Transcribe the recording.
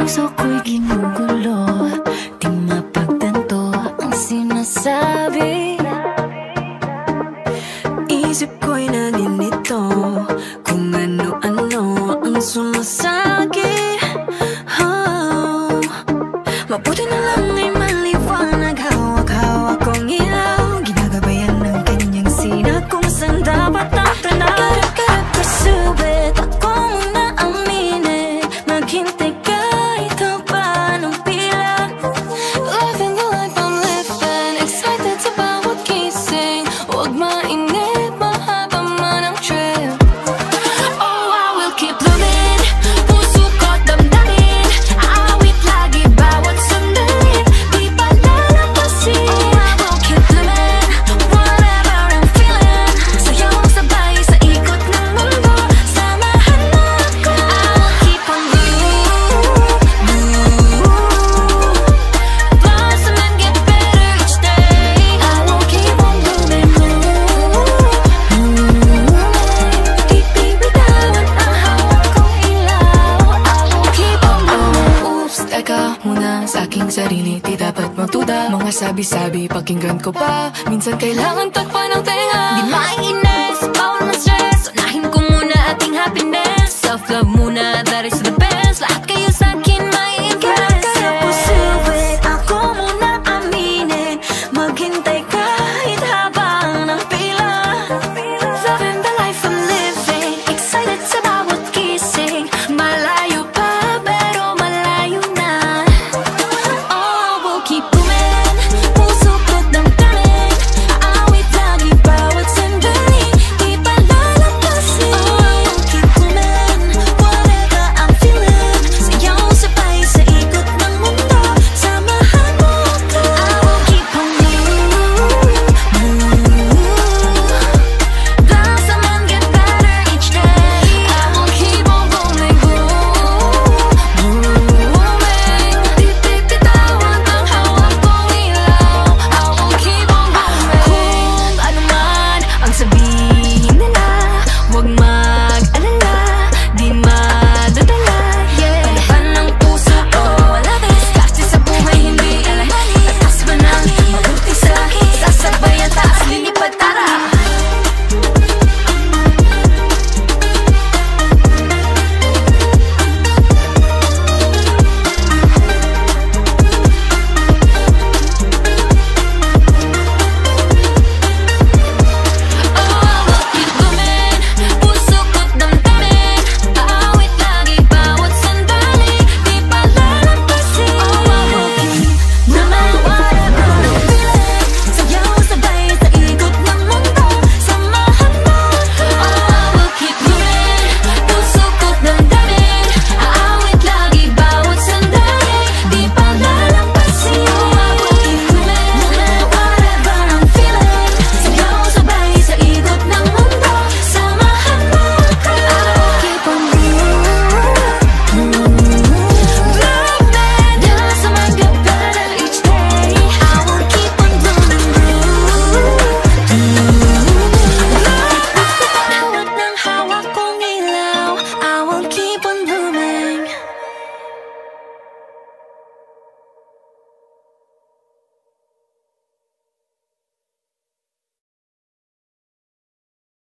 puso ko'y ginugulo, di mapagtanto ang sinasabi. Isip ko'y naninito kung ano-ano ang sumasagi. Oh, mabuti na lang ay maliwanag, hawak-hawak kong ilaw, ginagabayan ng kanyang sina kung saan dapat natanaw. Karap-karap kasubit, ako muna aminin, maghintay ka, ikaw pa ng pila. Living the life I'm living, excited sa bawat gising, huwag mainip, mahaba man ang trip. Oh, I will keep living, puso ko't damdamin, awit lagi bawat sandali, di pa lalampasin. Oh, I will keep living, whatever I'm feeling, sayaw sabay sa ikot ng mundo, samahan mo ako. I will keep on blossom and get better each day. I will keep on blooming, di bibitawan ang hawak kong ilaw. I will keep on blooming. Oops, teka muna sa aking sarili, di dapat magtuda. Mga sabi-sabi, pakinggan ko pa, minsan kailangan takpan ng tenga. Di maiinis, bawal na stress, unahin ko muna ating happiness. Self-love muna, that is the